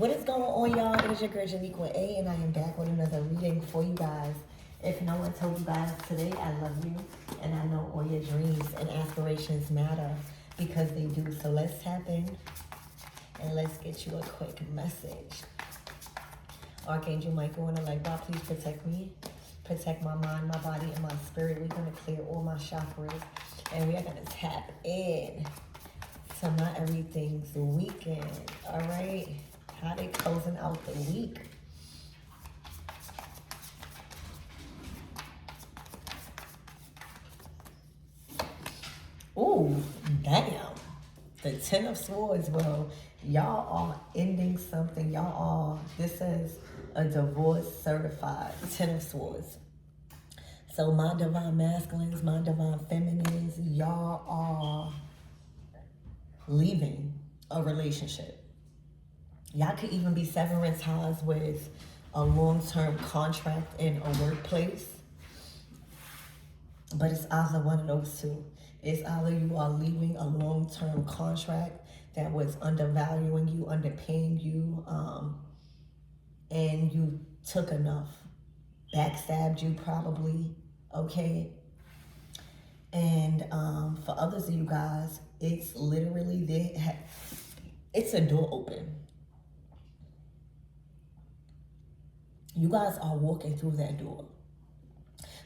What is going on, y'all? It is your girl Janiqua A, and I am back with another reading for you guys. If no one told you guys today, I love you, and I know all your dreams and aspirations matter because they do. So let's tap in and let's get you a quick message. Archangel Michael and the light God, please protect me, protect my mind, my body, and my spirit. We're gonna clear all my chakras, and we are gonna tap in to my everything's weekend. All right. How they closing out the week? Ooh, damn. The Ten of Swords, bro. Y'all are ending something. Y'all are, this is a divorce certified Ten of Swords. So my divine masculines, my divine feminines, y'all are leaving a relationship. Y'all could even be severing ties with a long-term contract in a workplace. But it's either one of those two. It's either you are leaving a long-term contract that was undervaluing you, underpaying you, and you took enough. Backstabbed you probably, okay? And for others of you guys, it's literally, it's a door open. You guys are walking through that door.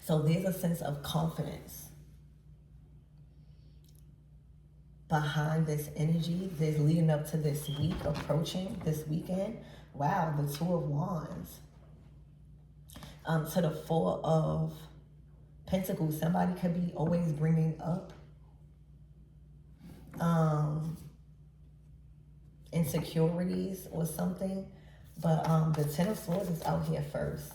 So there's a sense of confidence behind this energy. There's leading up to this week, approaching this weekend. Wow, the Two of Wands. To the Four of Pentacles. Somebody could be always bringing up insecurities or something. But the Ten of Swords is out here first.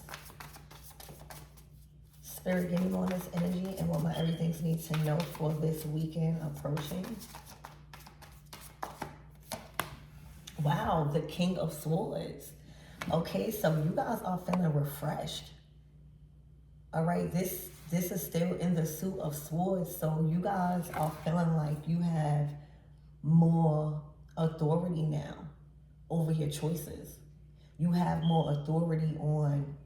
Spirit, give me more on this energy and what my everything's need to know for this weekend approaching. Wow, the King of Swords. Okay, so you guys are feeling refreshed. All right, this is still in the Suit of Swords. So you guys are feeling like you have more authority now over your choices. You have more authority on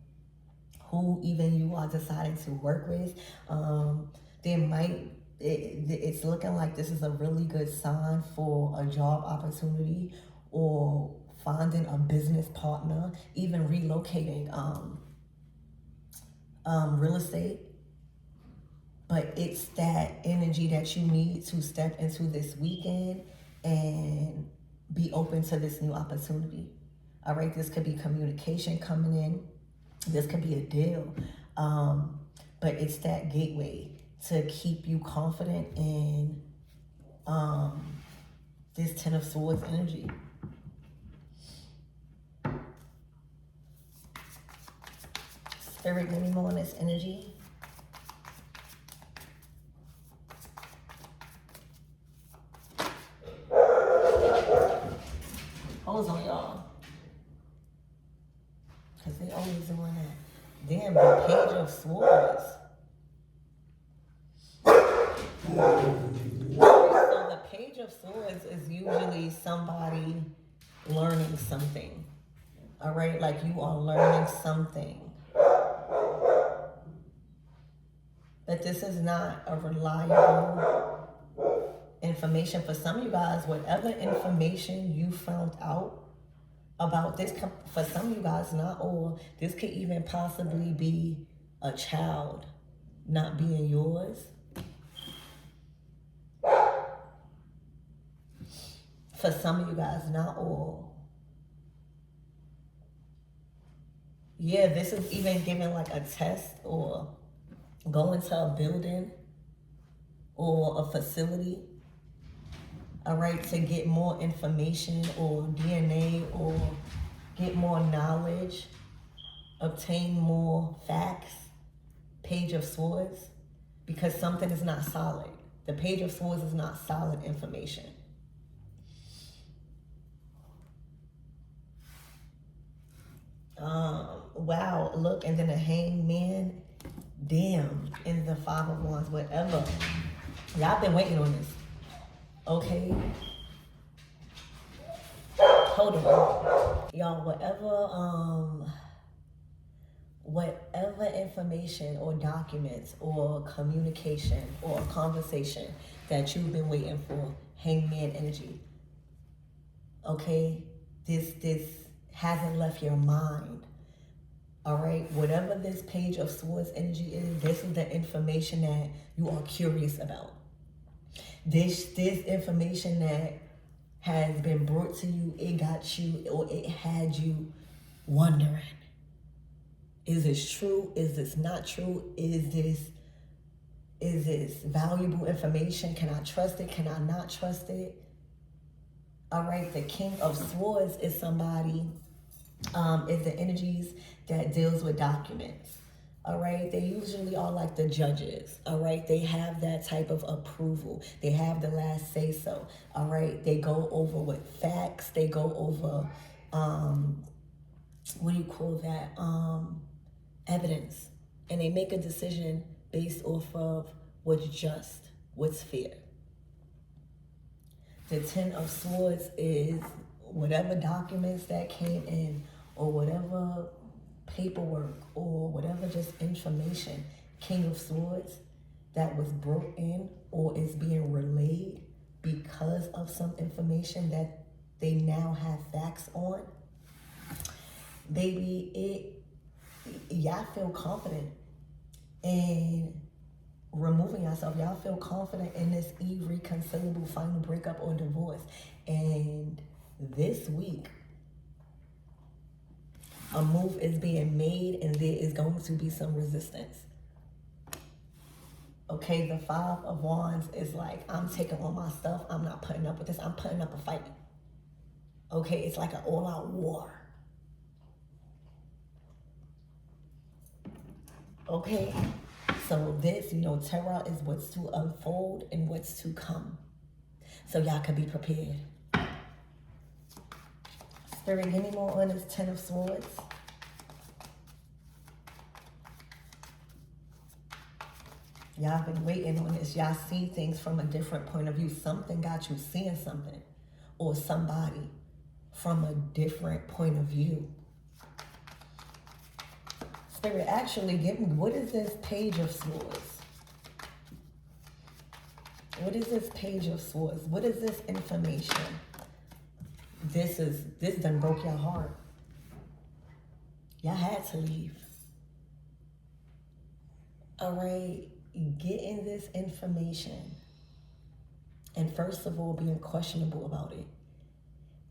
who even you are deciding to work with. It's looking like this is a really good sign for a job opportunity or finding a business partner, even relocating real estate. But it's that energy that you need to step into this weekend and be open to this new opportunity. All right, this could be communication coming in. This could be a deal. But it's that gateway to keep you confident in this Ten of Swords energy. Spirit, give me more on this energy. Hold on, y'all. Because they always doing that. Damn, the Page of Swords. So the Page of Swords is usually somebody learning something. All right? Like you are learning something. But this is not a reliable information. For some of you guys, whatever information you found out about this, for some of you guys, not all, this could even possibly be a child not being yours. For some of you guys, not all. Yeah, this is even giving like a test or going to a building or a facility. All right, to get more information or DNA or get more knowledge, obtain more facts. Page of Swords, because something is not solid. The Page of Swords is not solid information. Wow, look, and then the Hangman, damn, and the Five of Wands, whatever. Y'all been waiting on this. Okay. hold on. Y'all, whatever information or documents or communication or conversation that you've been waiting for, hangman energy, okay? This hasn't left your mind, all right? Whatever this Page of Swords energy is, this is the information that you are curious about. This information that has been brought to you, it got you, or it had you wondering. Is this true? Is this not true? Is this valuable information? Can I trust it? Can I not trust it? All right, the King of Swords is somebody, is the energies that deals with documents. All right, they usually are like the judges. All right, they have that type of approval. They have the last say so. All right, they go over with facts. They go over, what do you call that? Evidence. And they make a decision based off of what's just, what's fair. The Ten of Swords is whatever documents that came in, or whatever paperwork, or whatever just information, King of Swords, that was brought in or is being relayed because of some information that they now have facts on. Baby, y'all feel confident in removing yourself. Y'all feel confident in this irreconcilable final breakup or divorce. And this week, a move is being made and there is going to be some resistance. Okay, the Five of Wands is like, I'm taking all my stuff. I'm not putting up with this. I'm putting up a fight. Okay, it's like an all-out war. Okay, so this, terror is what's to unfold and what's to come. So y'all can be prepared. Spirit, give me more on this Ten of Swords. Y'all been waiting on this. Y'all see things from a different point of view. Something got you seeing something, or somebody from a different point of view. Spirit, actually give me, what is this Page of Swords? What is this Page of Swords? What is this information? This done broke your heart. Y'all had to leave. All right, getting this information, and first of all, being questionable about it,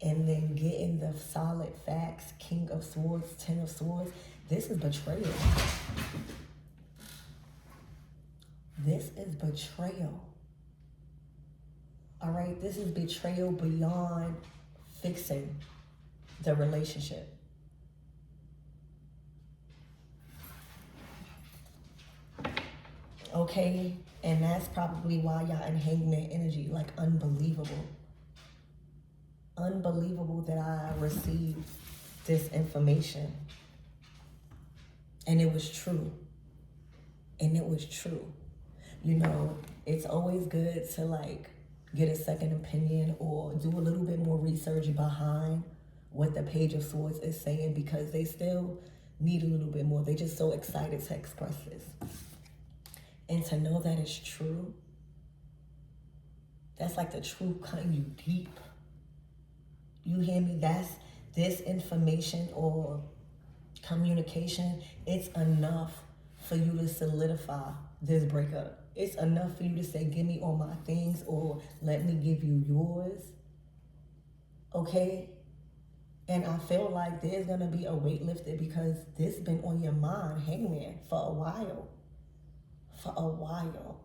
and then getting the solid facts, King of Swords, Ten of Swords. This is betrayal. This is betrayal. All right, this is betrayal beyond fixing the relationship. Okay, and that's probably why y'all in hangman energy, like unbelievable. Unbelievable that I received this information. And it was true. And it was true. It's always good to get a second opinion or do a little bit more research behind what the Page of Swords is saying, because they still need a little bit more. They're just so excited to express this. And to know that it's true, that's like the truth cutting you deep. You hear me? That's this information or communication. It's enough for you to solidify this breakup. It's enough for you to say, give me all my things, or let me give you yours. Okay? And I feel like there's going to be a weight lifted, because this been on your mind, hangman, for a while. For a while.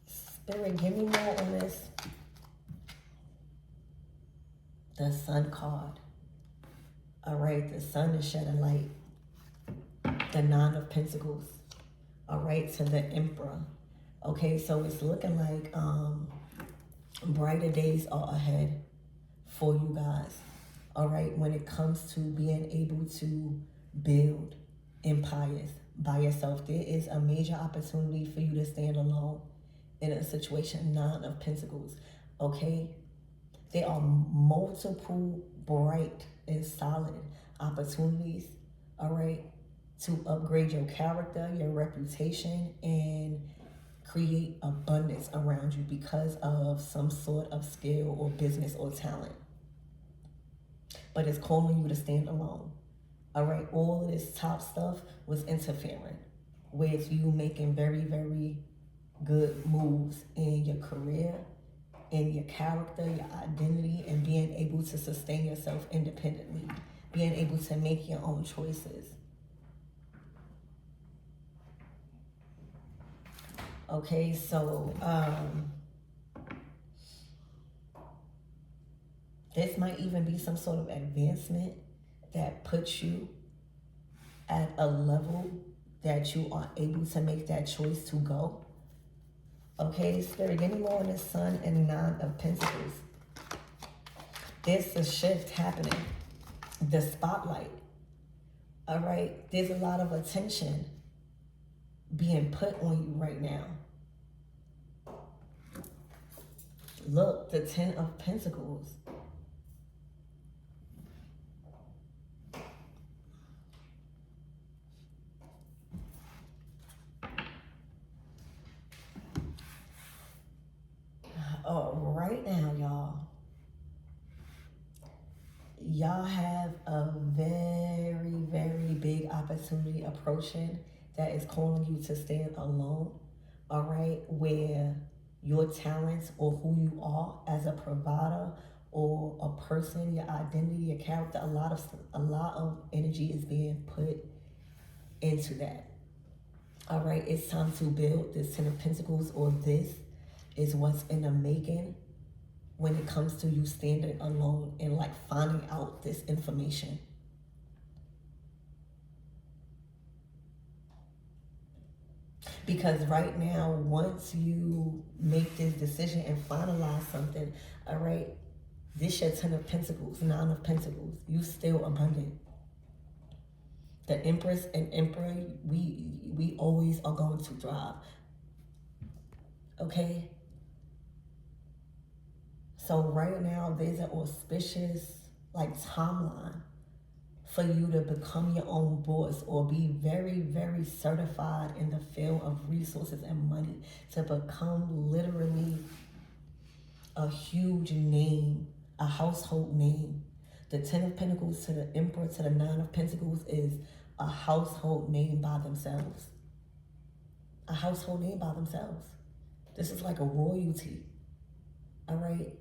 Spirit, give me more on this. The Sun card. All right, the Sun is shedding light. The Nine of Pentacles. All right, to the Emperor. Okay, so it's looking like brighter days are ahead for you guys. All right, when it comes to being able to build empires by yourself, there is a major opportunity for you to stand alone in a situation. Nine of Pentacles, okay? There are multiple bright and solid opportunities, all right, to upgrade your character, your reputation, and create abundance around you because of some sort of skill or business or talent. But it's calling you to stand alone. All right, all of this top stuff was interfering with you making very, very good moves in your career, in your character, your identity, and being able to sustain yourself independently, being able to make your own choices. Okay, so this might even be some sort of advancement that puts you at a level that you are able to make that choice to go. Okay, Spirit, give me more on the Sun and Nine of Pentacles. There's a shift happening. The spotlight. All right, there's a lot of attention being put on you right now. Look, the Ten of Pentacles. Oh, right now, y'all have a very, very big opportunity approaching that is calling you to stand alone, all right, where your talents or who you are as a provider or a person, your identity, your character, a lot of energy is being put into that. All right, it's time to build this Ten of Pentacles, or this is what's in the making when it comes to you standing alone and like finding out this information. Because right now, once you make this decision and finalize something, all right, this your Ten of Pentacles, Nine of Pentacles, you still abundant. The Empress and Emperor, we always are going to thrive. Okay? So right now, there's an auspicious like timeline for you to become your own boss or be very, very certified in the field of resources and money, to become literally a huge name, a household name. The Ten of Pentacles to the Emperor to the Nine of Pentacles is a household name by themselves. A household name by themselves. This is like a royalty, all right?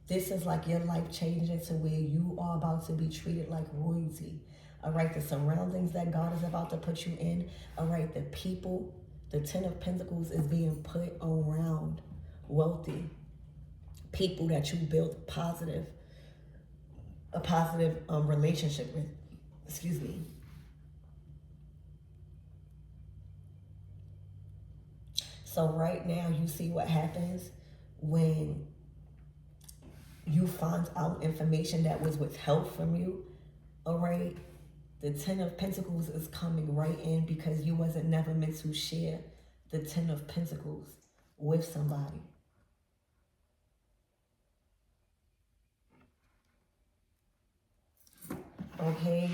This is like your life changing to where you are about to be treated like royalty. All right, the surroundings that God is about to put you in. All right, the people, the Ten of Pentacles is being put around wealthy people that you build a positive relationship with. Excuse me. So right now you see what happens when you find out information that was withheld from you, all right? The Ten of Pentacles is coming right in because you wasn't never meant to share the Ten of Pentacles with somebody. Okay,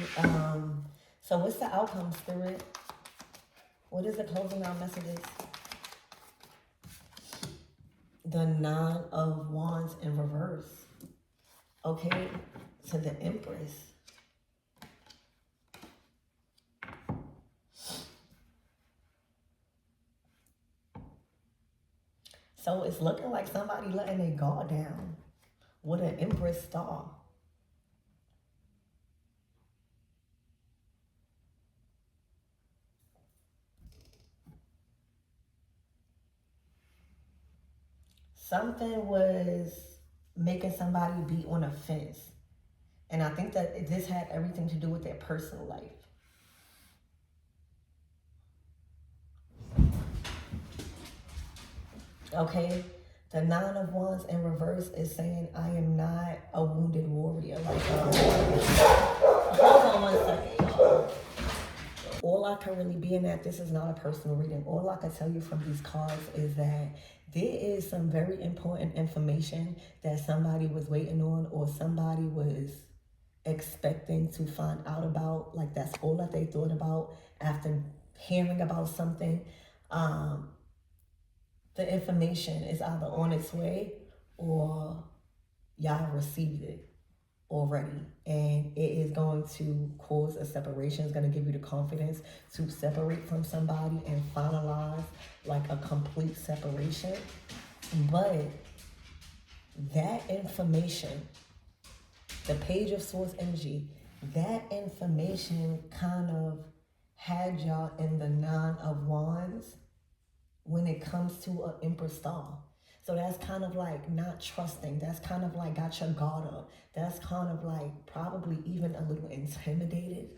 so what's the outcome, Spirit? What is the closing out messages? The Nine of Wands in reverse. Okay, to the Empress. So it's looking like somebody letting their guard down with an Empress star. Something was making somebody be on a fence. And I think that this had everything to do with their personal life. Okay? The Nine of Wands in reverse is saying, I am not a wounded warrior. Like, hold on one second, y'all. all I can really be in that, this is not a personal reading. All I can tell you from these cards is that there is some very important information that somebody was waiting on, or somebody was expecting to find out about. Like, that's all that they thought about after hearing about something. The information is either on its way, or y'all received it already, and it is going to cause a separation. It's going to give you the confidence to separate from somebody and finalize like a complete separation. But that information, the Page of Swords energy, that information kind of had y'all in the Nine of Wands when it comes to an Empress star. So that's kind of like not trusting. That's kind of like got your guard up. That's kind of like probably even a little intimidated.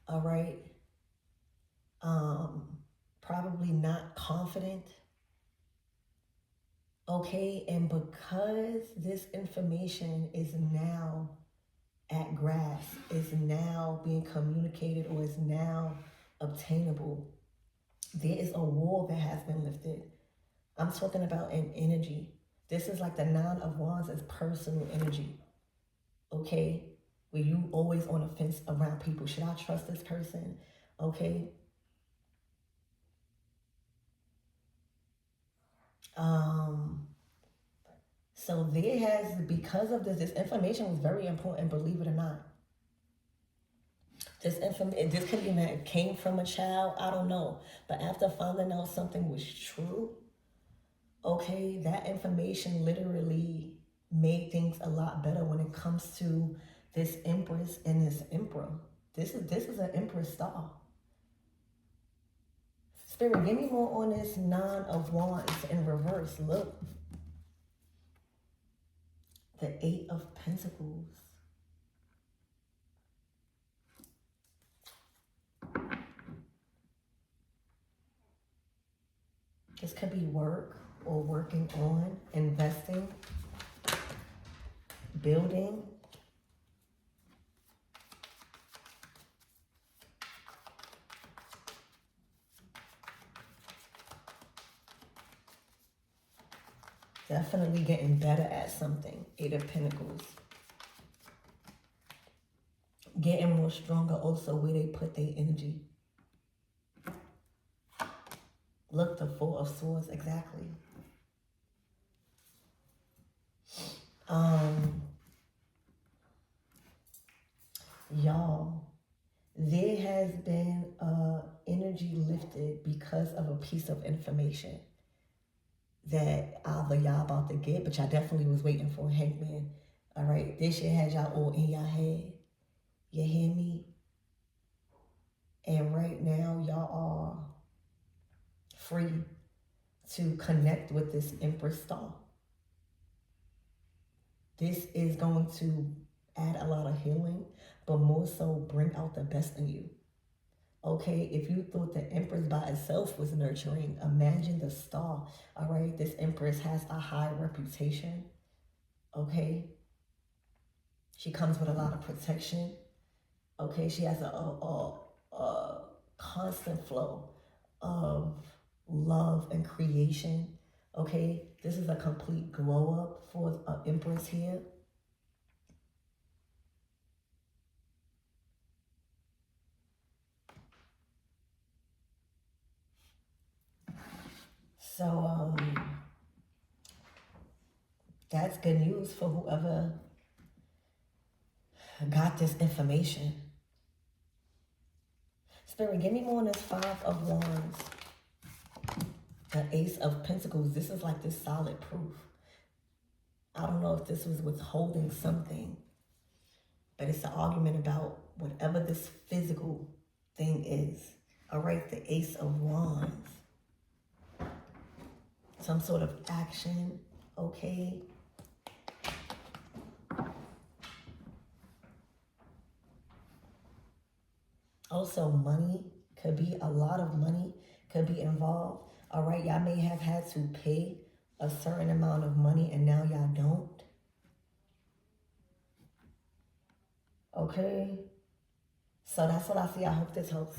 All right. Probably not confident. Okay, and because this information is now at grasp, is now being communicated, or is now obtainable, there is a wall that has been lifted. I'm talking about an energy. This is like the Nine of Wands is personal energy. Okay? Where you always on the fence around people. Should I trust this person? Okay? So there has, because of this information was very important, believe it or not. This could even have came from a child, I don't know. But after finding out something was true, okay, that information literally made things a lot better when it comes to this Empress and this Emperor. This is an Empress star. Spirit, give me more on this Nine of Wands in reverse. Look. The Eight of Pentacles. This could be work, or working on, investing, building. Definitely getting better at something. Eight of Pentacles. Getting more stronger also where they put their energy. Look, the Four of Swords, exactly. Y'all, there has been energy lifted because of a piece of information that either y'all about to get, but y'all definitely was waiting for. Hangman. All right, this shit had y'all all in y'all head. You hear me? And right now, y'all are free to connect with this Empress star. This is going to add a lot of healing, but more so bring out the best in you. Okay, if you thought the Empress by itself was nurturing, imagine the star. All right, this Empress has a high reputation. Okay, she comes with a lot of protection. Okay, she has a constant flow of love and creation. Okay, this is a complete glow up for Empress here. So that's good news for whoever got this information. Spirit, give me more on this Five of Wands. The Ace of Pentacles. This is like this solid proof. I don't know if this was withholding something, but it's an argument about whatever this physical thing is. All right, the Ace of Wands. Some sort of action, okay? Also, money could be, a lot of money could be involved. All right, y'all may have had to pay a certain amount of money and now y'all don't. Okay? So that's what I see. I hope this helps.